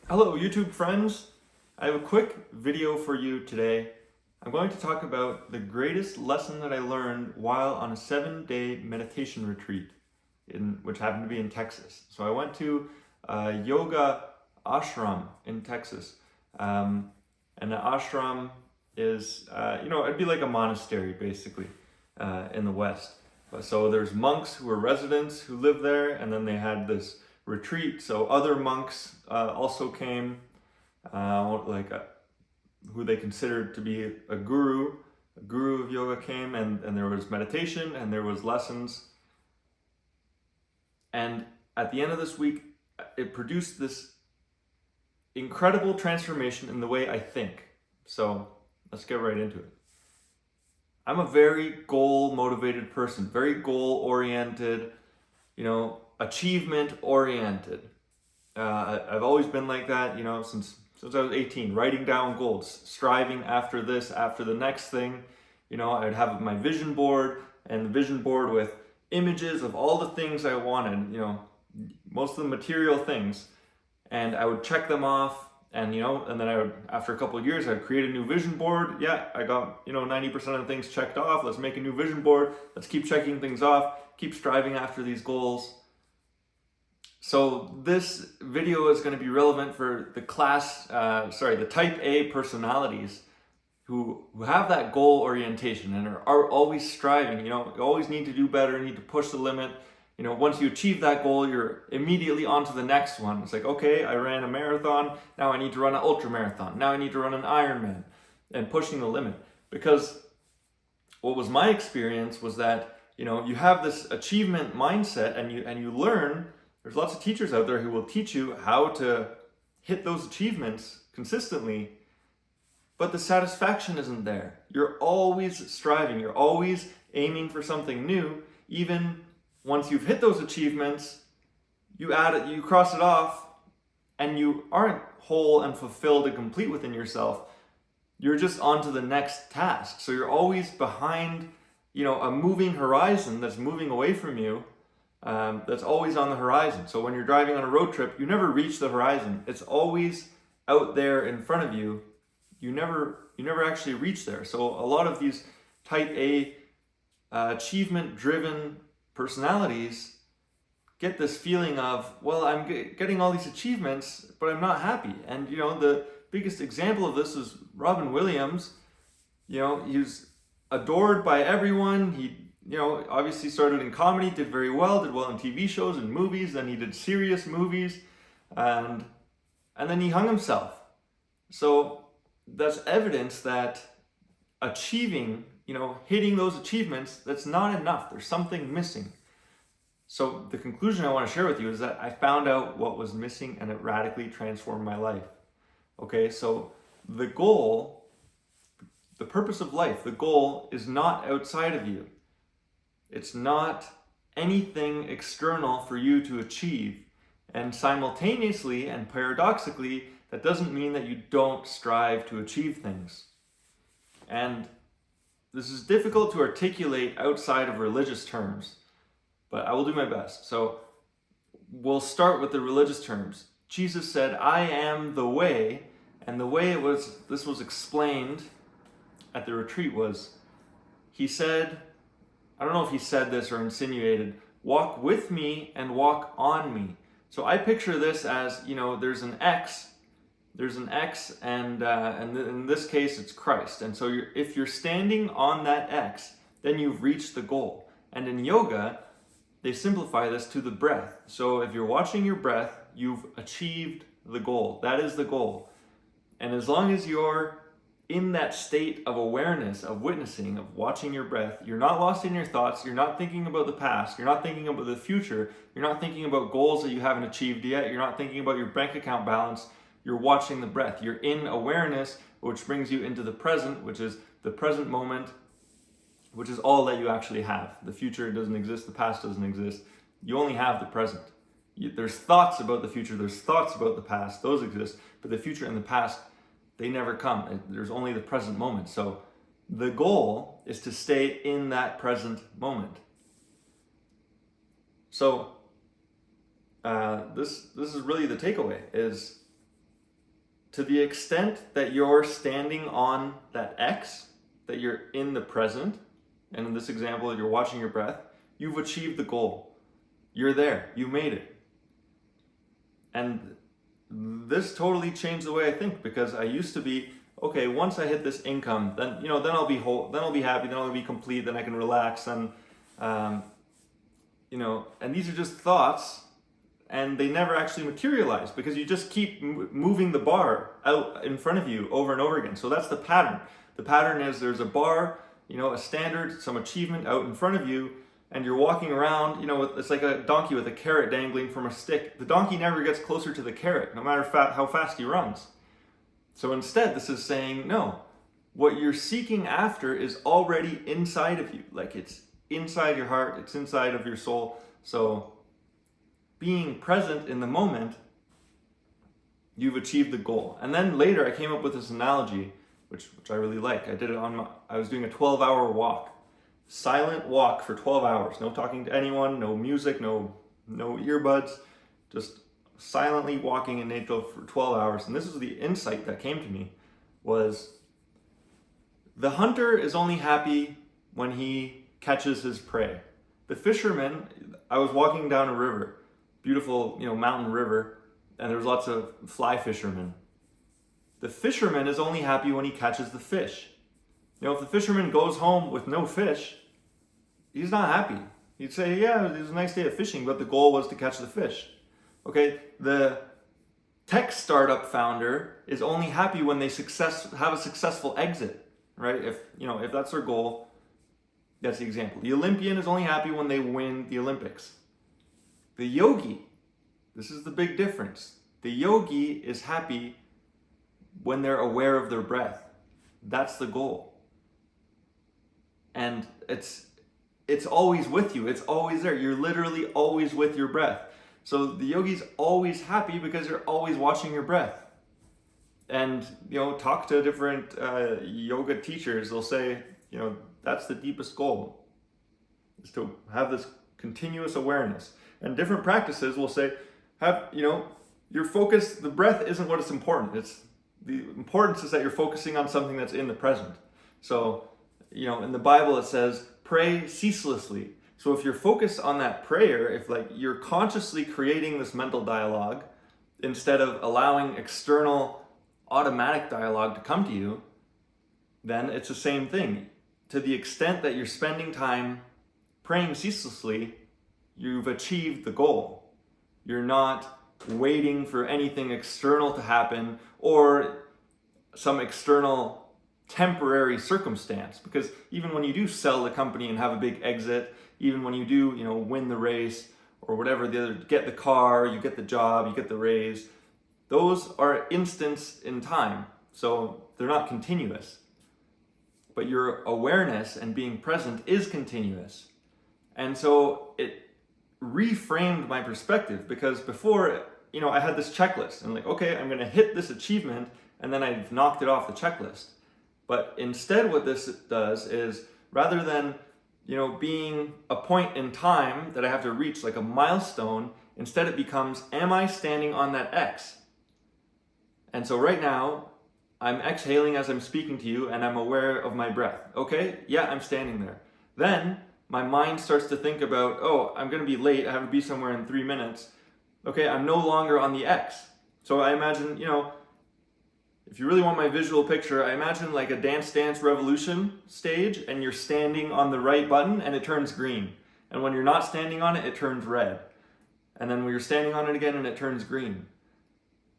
Hello YouTube friends, I have a quick video for you today. I'm going to talk about the greatest lesson that I learned while on a 7-day meditation retreat, which happened to be in Texas. So I went to a yoga ashram in Texas. And the ashram is, it'd be like a monastery basically in the West. So there's monks who are residents who live there, and then they had this retreat. So other monks also came, who they considered to be a guru. A guru of yoga came, and there was meditation and there was lessons. And at the end of this week, it produced this incredible transformation in the way I think. So let's get right into it. I'm a very goal-motivated person, very goal-oriented, achievement-oriented. I've always been like that, since I was 18, writing down goals, striving after this, after the next thing. I'd have my vision board, and the vision board with images of all the things I wanted, most of the material things, and I would check them off. And and then I would, after a couple of years, I'd create a new vision board. Yeah, I got 90% of the things checked off. Let's make a new vision board. Let's keep checking things off. Keep striving after these goals. So this video is going to be relevant for the the type A personalities who have that goal orientation and are always striving. You always need to do better, need to push the limit. Once you achieve that goal, you're immediately on to the next one. It's like, okay, I ran a marathon, now I need to run an ultra marathon, now I need to run an Ironman, and pushing the limit. Because what was my experience was that, you have this achievement mindset, and you learn, there's lots of teachers out there who will teach you how to hit those achievements consistently, but the satisfaction isn't there. You're always striving, you're always aiming for something new. Even once you've hit those achievements, you cross it off, and you aren't whole and fulfilled and complete within yourself. You're just on to the next task. So you're always behind, a moving horizon that's moving away from you, that's always on the horizon. So when you're driving on a road trip, you never reach the horizon. It's always out there in front of you. You never actually reach there. So a lot of these type A achievement-driven personalities get this feeling of, well, I'm getting all these achievements, but I'm not happy. And the biggest example of this is Robin Williams. He was adored by everyone. He obviously started in comedy, did well in TV shows and movies, then he did serious movies, and then he hung himself. So that's evidence that achieving, hitting those achievements, that's not enough. There's something missing. So the conclusion I want to share with you is that I found out what was missing, and it radically transformed my life. Okay, so the goal, the purpose of life, the goal is not outside of you. It's not anything external for you to achieve. And simultaneously and paradoxically, that doesn't mean that you don't strive to achieve things. And this is difficult to articulate outside of religious terms, but I will do my best. So we'll start with the religious terms. Jesus said, "I am the way," and the way this was explained at the retreat was, he said, I don't know if he said this or insinuated, "Walk with me and walk on me." So I picture this as, there's an X, and in this case it's Christ. And so if you're standing on that X, then you've reached the goal. And in yoga, they simplify this to the breath. So if you're watching your breath, you've achieved the goal. That is the goal. And as long as you're in that state of awareness, of witnessing, of watching your breath, you're not lost in your thoughts, you're not thinking about the past, you're not thinking about the future, you're not thinking about goals that you haven't achieved yet, you're not thinking about your bank account balance, you're watching the breath. You're in awareness, which brings you into the present, which is the present moment, which is all that you actually have. The future doesn't exist, the past doesn't exist. You only have the present. There's thoughts about the future, there's thoughts about the past, those exist, but the future and the past, they never come. There's only the present moment. So the goal is to stay in that present moment. So this is really the takeaway, is to the extent that you're standing on that X, that you're in the present, and in this example, you're watching your breath, you've achieved the goal. You're there. You made it. And this totally changed the way I think, because I used to be, okay, once I hit this income, then then I'll be whole, then I'll be happy, then I'll be complete, then I can relax, and and these are just thoughts, and they never actually materialize because you just keep moving the bar out in front of you over and over again. So that's the pattern. The pattern is there's a bar, a standard, some achievement out in front of you, and you're walking around, it's like a donkey with a carrot dangling from a stick. The donkey never gets closer to the carrot, no matter how fast he runs. So instead, this is saying, no, what you're seeking after is already inside of you. Like, it's inside your heart, it's inside of your soul. So being present in the moment, you've achieved the goal. And then later I came up with this analogy, which I really like. I did it I was doing a 12-hour walk. Silent walk for 12 hours. No talking to anyone, no music, no earbuds, just silently walking in nature for 12 hours. And this is the insight that came to me, was the hunter is only happy when he catches his prey. The fisherman, I was walking down a river, beautiful, mountain river, and there was lots of fly fishermen. The fisherman is only happy when he catches the fish. If the fisherman goes home with no fish, he's not happy. He'd say, yeah, it was a nice day of fishing, but the goal was to catch the fish. Okay, the tech startup founder is only happy when they have a successful exit, right? If that's their goal, that's the example. The Olympian is only happy when they win the Olympics. The yogi, this is the big difference. The yogi is happy when they're aware of their breath. That's the goal. And it's always with you. It's always there. You're literally always with your breath. So the yogi's always happy because you're always watching your breath. And, talk to different yoga teachers. They'll say, that's the deepest goal, is to have this continuous awareness. And different practices will say, your focus, the breath isn't what is important. It's the importance is that you're focusing on something that's in the present. So, in the Bible it says, pray ceaselessly. So if you're focused on that prayer, if you're consciously creating this mental dialogue instead of allowing external automatic dialogue to come to you, then it's the same thing. To the extent that you're spending time praying ceaselessly, you've achieved the goal. You're not waiting for anything external to happen or some external temporary circumstance. Because even when you do sell the company and have a big exit, even when you do, win the race or whatever, get the car, you get the job, you get the raise, those are instants in time. So they're not continuous. But your awareness and being present is continuous. And so it reframed my perspective, because before, I had this checklist and okay, I'm going to hit this achievement, and then I've knocked it off the checklist. But instead what this does is, rather than being a point in time that I have to reach, like a milestone, instead it becomes, am I standing on that X? And so right now, I'm exhaling as I'm speaking to you, and I'm aware of my breath. Okay, yeah, I'm standing there. Then my mind starts to think about, oh, I'm going to be late, I have to be somewhere in 3 minutes. Okay, I'm no longer on the X. So I imagine, if you really want my visual picture, I imagine like a Dance Dance Revolution stage, and you're standing on the right button and it turns green. And when you're not standing on it, it turns red. And then when you're standing on it again and it turns green.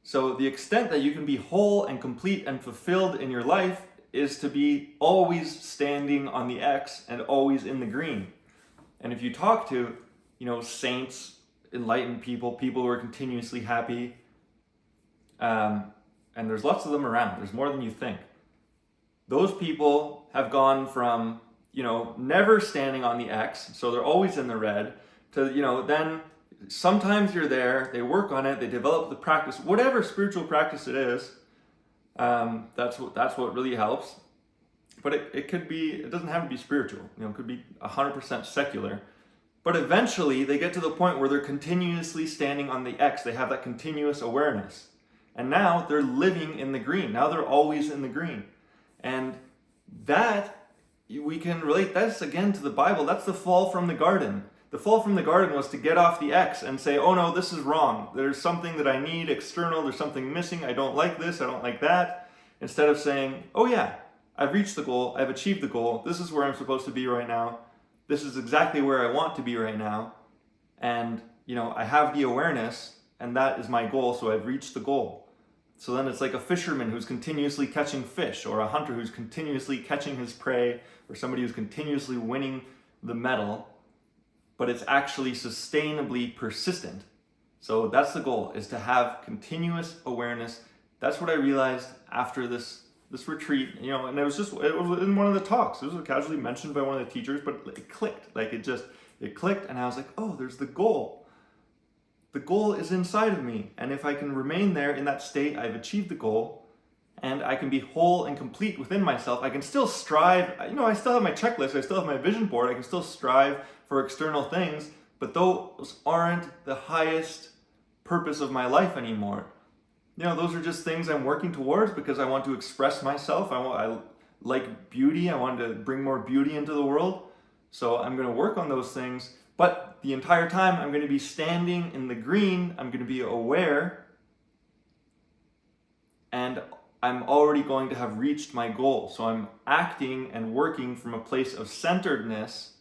So the extent that you can be whole and complete and fulfilled in your life is to be always standing on the X and always in the green. And if you talk to, saints, enlightened people who are continuously happy, and there's lots of them around, there's more than you think. Those people have gone from, never standing on the X, so they're always in the red, to, then sometimes you're there, they work on it, they develop the practice, whatever spiritual practice it is, that's what really helps. But it doesn't have to be spiritual, it could be 100% secular. But eventually they get to the point where they're continuously standing on the X, they have that continuous awareness. And now they're living in the green. Now they're always in the green. And that, we can relate this again to the Bible. That's the fall from the garden. The fall from the garden was to get off the X and say, oh no, this is wrong. There's something that I need external. There's something missing. I don't like this. I don't like that. Instead of saying, oh yeah, I've reached the goal. I've achieved the goal. This is where I'm supposed to be right now. This is exactly where I want to be right now. And, I have the awareness, and that is my goal. So I've reached the goal. So then it's like a fisherman who's continuously catching fish, or a hunter who's continuously catching his prey, or somebody who's continuously winning the medal, but it's actually sustainably persistent. So that's the goal, is to have continuous awareness. That's what I realized after this retreat, and it was in one of the talks. It was casually mentioned by one of the teachers, but it clicked. It clicked, and I was like, oh, there's the goal. The goal is inside of me, and if I can remain there in that state, I've achieved the goal, and I can be whole and complete within myself. I can still strive, I still have my checklist, I still have my vision board, I can still strive for external things, but those aren't the highest purpose of my life anymore. Those are just things I'm working towards because I want to express myself. I like beauty, I want to bring more beauty into the world, so I'm going to work on those things. But the entire time I'm going to be standing in the green, I'm going to be aware, and I'm already going to have reached my goal. So I'm acting and working from a place of centeredness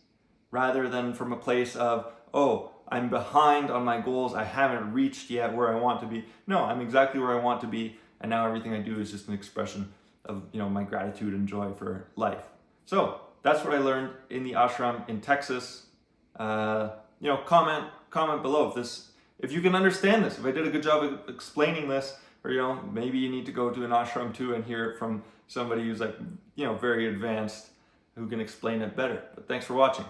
rather than from a place of, oh, I'm behind on my goals, I haven't reached yet where I want to be. No, I'm exactly where I want to be, and now everything I do is just an expression of my gratitude and joy for life. So that's what I learned in the ashram in Texas. Comment below if you can understand this, if I did a good job of explaining this, or maybe you need to go to an ashram too and hear it from somebody who's very advanced, who can explain it better. But thanks for watching.